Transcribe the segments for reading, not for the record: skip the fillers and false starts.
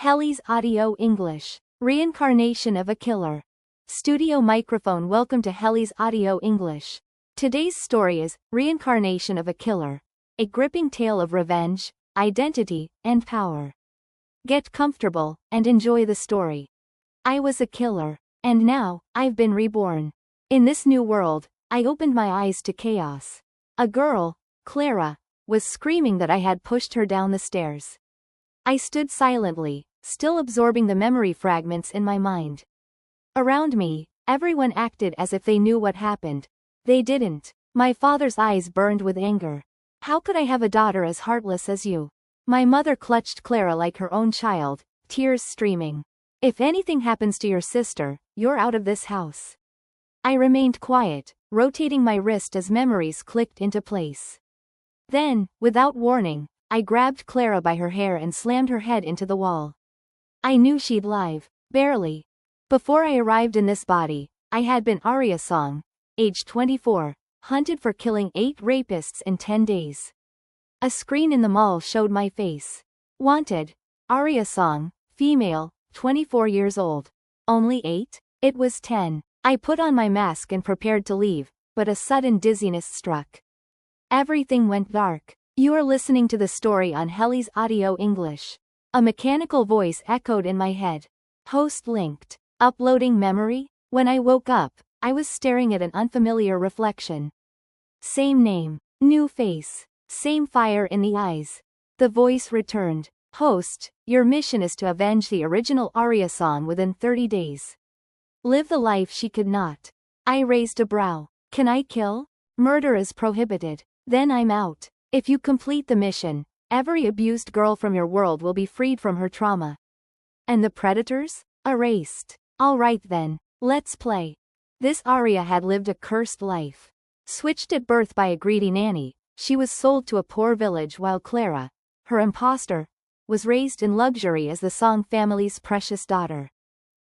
Heli's Audio English. Reincarnation of a Killer. Studio microphone. Welcome to Heli's Audio English. Today's story is Reincarnation of a Killer. A gripping tale of revenge, identity, and power. Get comfortable and enjoy the story. I was a killer, and now I've been reborn. In this new world, I opened my eyes to chaos. A girl, Clara, was screaming that I had pushed her down the stairs. I stood silently, still absorbing the memory fragments in my mind. Around me, everyone acted as if they knew what happened. They didn't. My father's eyes burned with anger. How could I have a daughter as heartless as you? My mother clutched Clara like her own child, tears streaming. If anything happens to your sister, you're out of this house. I remained quiet, rotating my wrist as memories clicked into place. Then, without warning, I grabbed Clara by her hair and slammed her head into the wall. I knew she'd live, barely. Before I arrived in this body, I had been Arya Song, age 24, hunted for killing 8 rapists in 10 days. A screen in the mall showed my face. Wanted, Arya Song, female, 24 years old. Only 8? It was 10. I put on my mask and prepared to leave, but a sudden dizziness struck. Everything went dark. You are listening to the story on Heli's Audio English. A mechanical voice echoed in my head. Host linked. Uploading memory? When I woke up, I was staring at an unfamiliar reflection. Same name, new face, same fire in the eyes. The voice returned. Host, your mission is to avenge the original Arya Song within 30 days. Live the life she could not. I raised a brow. Can I kill? Murder is prohibited. Then I'm out. If you complete the mission, every abused girl from your world will be freed from her trauma. And the predators? Erased. Alright then, let's play. This Arya had lived a cursed life. Switched at birth by a greedy nanny, she was sold to a poor village while Clara, her imposter, was raised in luxury as the Song family's precious daughter.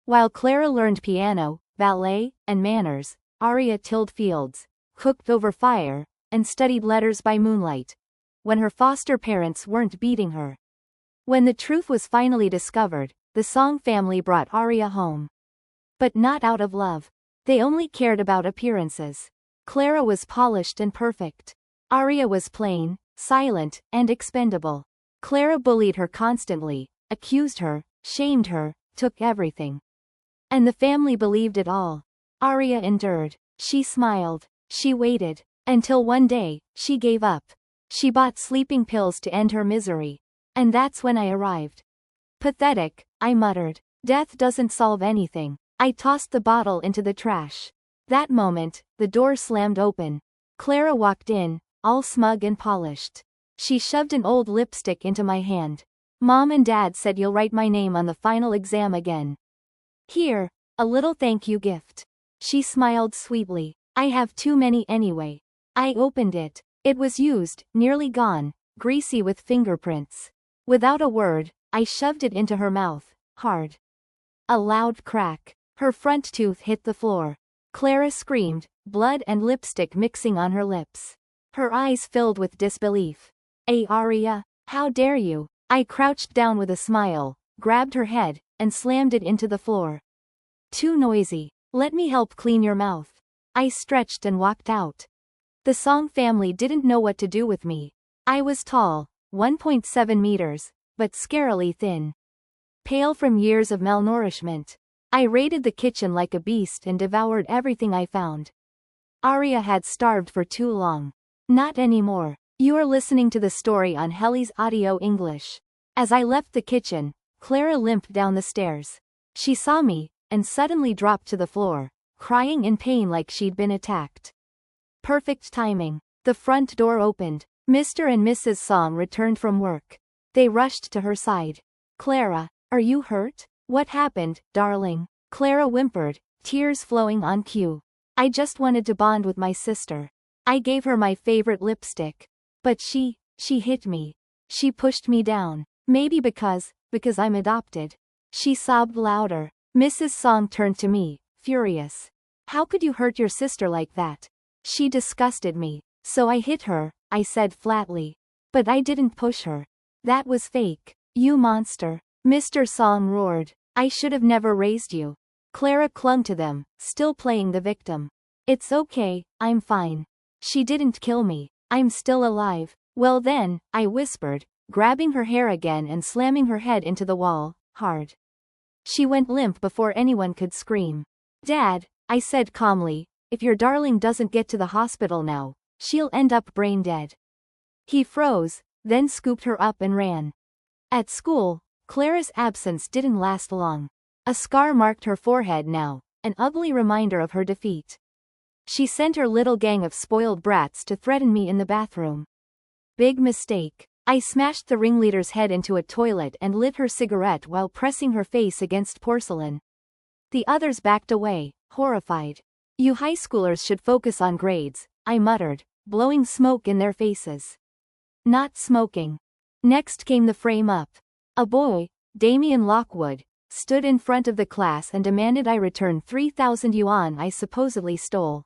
While Clara learned piano, ballet, and manners, Arya tilled fields, cooked over fire, and studied letters by moonlight, when her foster parents weren't beating her. When the truth was finally discovered, the Song family brought Arya home. But not out of love. They only cared about appearances. Clara was polished and perfect. Arya was plain, silent, and expendable. Clara bullied her constantly, accused her, shamed her, took everything. And the family believed it all. Arya endured. She smiled. She waited. Until one day, she gave up. She bought sleeping pills to end her misery. And that's when I arrived. Pathetic, I muttered. Death doesn't solve anything. I tossed the bottle into the trash. That moment, the door slammed open. Clara walked in, all smug and polished. She shoved an old lipstick into my hand. Mom and Dad said you'll write my name on the final exam again. Here, a little thank you gift. She smiled sweetly. I have too many anyway. I opened it. It was used, nearly gone, greasy with fingerprints. Without a word, I shoved it into her mouth, hard. A loud crack. Her front tooth hit the floor. Clara screamed, blood and lipstick mixing on her lips. Her eyes filled with disbelief. Arya, how dare you? I crouched down with a smile, grabbed her head, and slammed it into the floor. Too noisy. Let me help clean your mouth. I stretched and walked out. The Song family didn't know what to do with me. I was tall, 1.7 meters, but scarily thin. Pale from years of malnourishment. I raided the kitchen like a beast and devoured everything I found. Arya had starved for too long. Not anymore. You are listening to the story on Heli's Audio English. As I left the kitchen, Clara limped down the stairs. She saw me, and suddenly dropped to the floor, crying in pain like she'd been attacked. Perfect timing. The front door opened. Mr. and Mrs. Song returned from work. They rushed to her side. Clara, are you hurt? What happened, darling? Clara whimpered, tears flowing on cue. I just wanted to bond with my sister. I gave her my favorite lipstick. But she hit me. She pushed me down. Maybe because I'm adopted. She sobbed louder. Mrs. Song turned to me, furious. How could you hurt your sister like that? She disgusted me. So I hit her, I said flatly. But I didn't push her. That was fake. You monster. Mr. Song roared. I should have never raised you. Clara clung to them, still playing the victim. It's okay, I'm fine. She didn't kill me. I'm still alive. Well then, I whispered, grabbing her hair again and slamming her head into the wall, hard. She went limp before anyone could scream. Dad, I said calmly, if your darling doesn't get to the hospital now, she'll end up brain dead. He froze, then scooped her up and ran. At school, Clara's absence didn't last long. A scar marked her forehead now, an ugly reminder of her defeat. She sent her little gang of spoiled brats to threaten me in the bathroom. Big mistake. I smashed the ringleader's head into a toilet and lit her cigarette while pressing her face against porcelain. The others backed away, horrified. You high schoolers should focus on grades, I muttered, blowing smoke in their faces. Not smoking. Next came the frame up. A boy, Damien Lockwood, stood in front of the class and demanded I return 3,000 yuan I supposedly stole.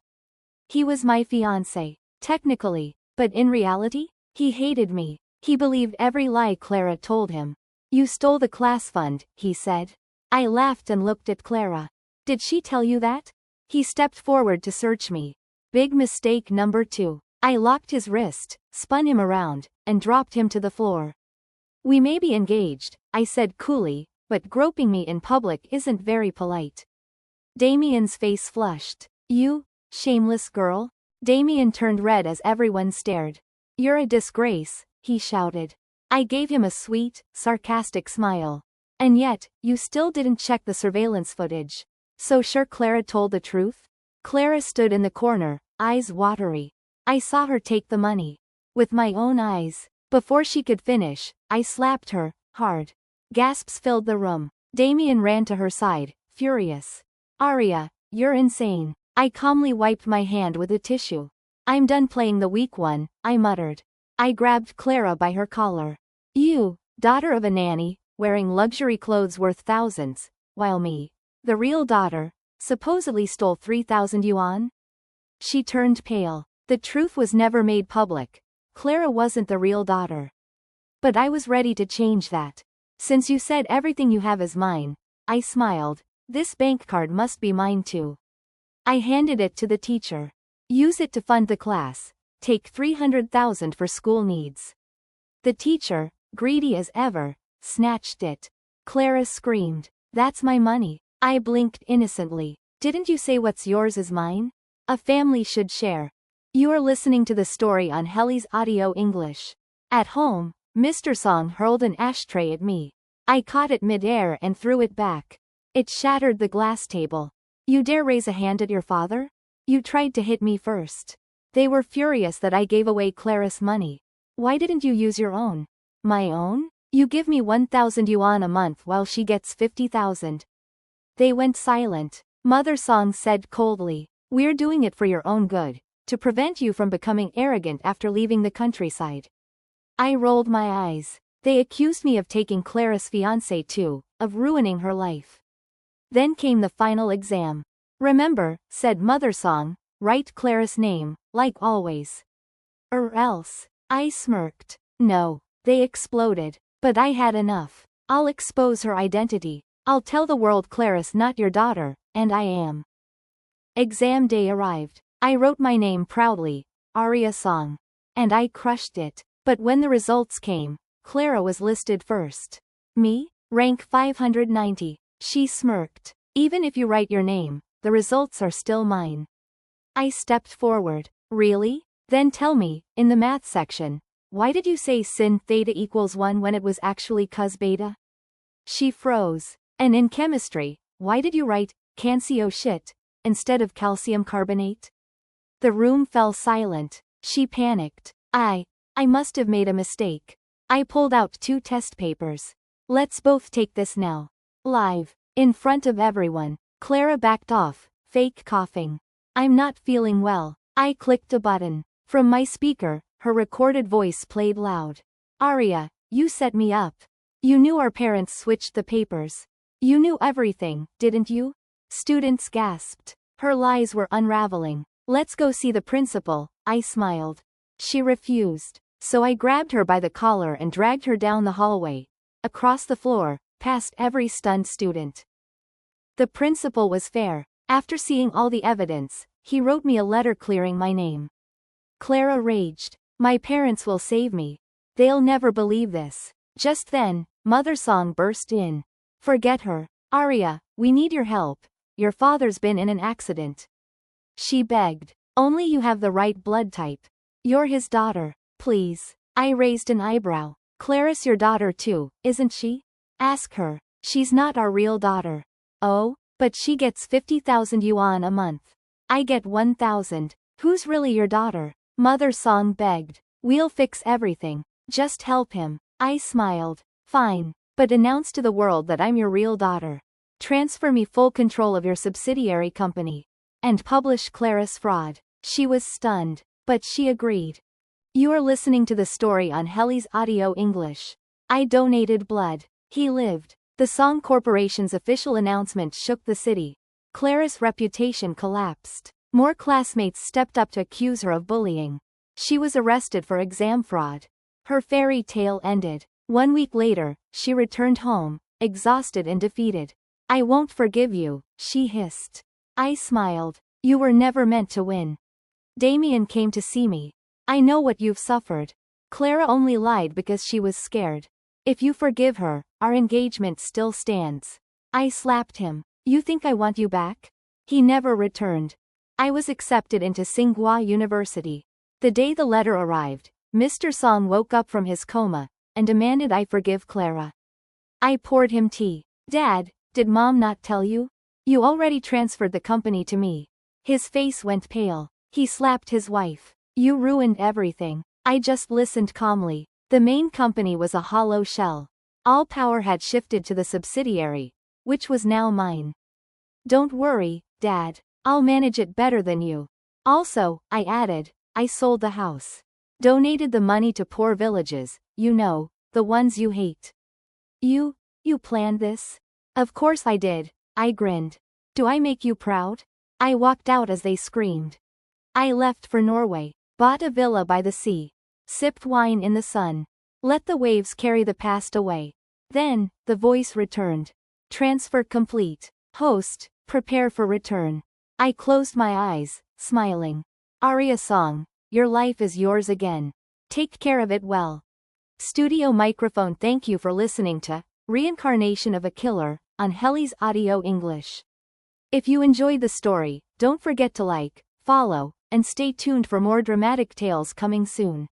He was my fiancé, technically, but in reality, he hated me. He believed every lie Clara told him. You stole the class fund, he said. I laughed and looked at Clara. Did she tell you that? He stepped forward to search me. Big mistake number 2. I locked his wrist, spun him around, and dropped him to the floor. We may be engaged, I said coolly, but groping me in public isn't very polite. Damien's face flushed. You, shameless girl? Damien turned red as everyone stared. You're a disgrace, he shouted. I gave him a sweet, sarcastic smile. And yet, you still didn't check the surveillance footage. So sure Clara told the truth? Clara stood in the corner, eyes watery. I saw her take the money. With my own eyes. Before she could finish, I slapped her, hard. Gasps filled the room. Damien ran to her side, furious. Aria, you're insane. I calmly wiped my hand with a tissue. I'm done playing the weak one, I muttered. I grabbed Clara by her collar. You, daughter of a nanny, wearing luxury clothes worth thousands, while me, the real daughter, supposedly stole 3,000 yuan? She turned pale. The truth was never made public. Clara wasn't the real daughter. But I was ready to change that. Since you said everything you have is mine, I smiled, this bank card must be mine too. I handed it to the teacher. Use it to fund the class. Take 300,000 for school needs. The teacher, greedy as ever, snatched it. Clara screamed. That's my money. I blinked innocently. Didn't you say what's yours is mine? A family should share. You are listening to the story on Heli's Audio English. At home, Mr. Song hurled an ashtray at me. I caught it mid-air and threw it back. It shattered the glass table. You dare raise a hand at your father? You tried to hit me first. They were furious that I gave away Clara's money. Why didn't you use your own? My own? You give me 1,000 yuan a month while she gets 50,000. They went silent. Mother Song said coldly, we're doing it for your own good, to prevent you from becoming arrogant after leaving the countryside. I rolled my eyes. They accused me of taking Clara's fiancé too, of ruining her life. Then came the final exam. Remember, said Mother Song, write Clara's name, like always. Or else. I smirked. No. They exploded. But I had enough. I'll expose her identity. I'll tell the world Clara's not your daughter, and I am. Exam day arrived. I wrote my name proudly, Aria Song. And I crushed it. But when the results came, Clara was listed first. Me? Rank 590. She smirked. Even if you write your name, the results are still mine. I stepped forward. Really? Then tell me, in the math section, why did you say sin theta equals 1 when it was actually cos beta? She froze. And in chemistry, why did you write calcio shit instead of calcium carbonate? The room fell silent. She panicked. I must have made a mistake. I pulled out 2 test papers. Let's both take this now. Live. In front of everyone. Clara backed off, fake coughing. I'm not feeling well. I clicked a button. From my speaker, her recorded voice played loud. Aria, you set me up. You knew our parents switched the papers. You knew everything, didn't you? Students gasped. Her lies were unraveling. Let's go see the principal, I smiled. She refused. So I grabbed her by the collar and dragged her down the hallway, across the floor, passed every stunned student. The principal was fair. After seeing all the evidence, he wrote me a letter clearing my name. Clara raged. My parents will save me. They'll never believe this. Just then, Mother Song burst in. Forget her. Arya, we need your help. Your father's been in an accident. She begged. Only you have the right blood type. You're his daughter. Please. I raised an eyebrow. Clara's your daughter too, isn't she? Ask her. She's not our real daughter. Oh, but she gets 50,000 yuan a month. I get 1,000. Who's really your daughter? Mother Song begged. We'll fix everything. Just help him. I smiled. Fine. But announce to the world that I'm your real daughter. Transfer me full control of your subsidiary company. And publish Clara's fraud. She was stunned. But she agreed. You are listening to the story on Heli's Audio English. I donated blood. He lived. The Song Corporation's official announcement shook the city. Clara's reputation collapsed. More classmates stepped up to accuse her of bullying. She was arrested for exam fraud. Her fairy tale ended. 1 week later, she returned home, exhausted and defeated. I won't forgive you, she hissed. I smiled. You were never meant to win. Damien came to see me. I know what you've suffered. Clara only lied because she was scared. If you forgive her, our engagement still stands. I slapped him. You think I want you back? He never returned. I was accepted into Tsinghua University. The day the letter arrived, Mr. Song woke up from his coma, and demanded I forgive Clara. I poured him tea. Dad, did Mom not tell you? You already transferred the company to me. His face went pale. He slapped his wife. You ruined everything. I just listened calmly. The main company was a hollow shell. All power had shifted to the subsidiary, which was now mine. Don't worry, Dad. I'll manage it better than you. Also, I added, I sold the house. Donated the money to poor villages, you know, the ones you hate. You planned this? Of course I did, I grinned. Do I make you proud? I walked out as they screamed. I left for Norway, bought a villa by the sea. Sipped wine in the sun. Let the waves carry the past away. Then, the voice returned. Transfer complete. Host, prepare for return. I closed my eyes, smiling. Arya Song, your life is yours again. Take care of it well. Studio microphone. Thank you for listening to Reincarnation of a Killer on Heli's Audio English. If you enjoyed the story, don't forget to like, follow, and stay tuned for more dramatic tales coming soon.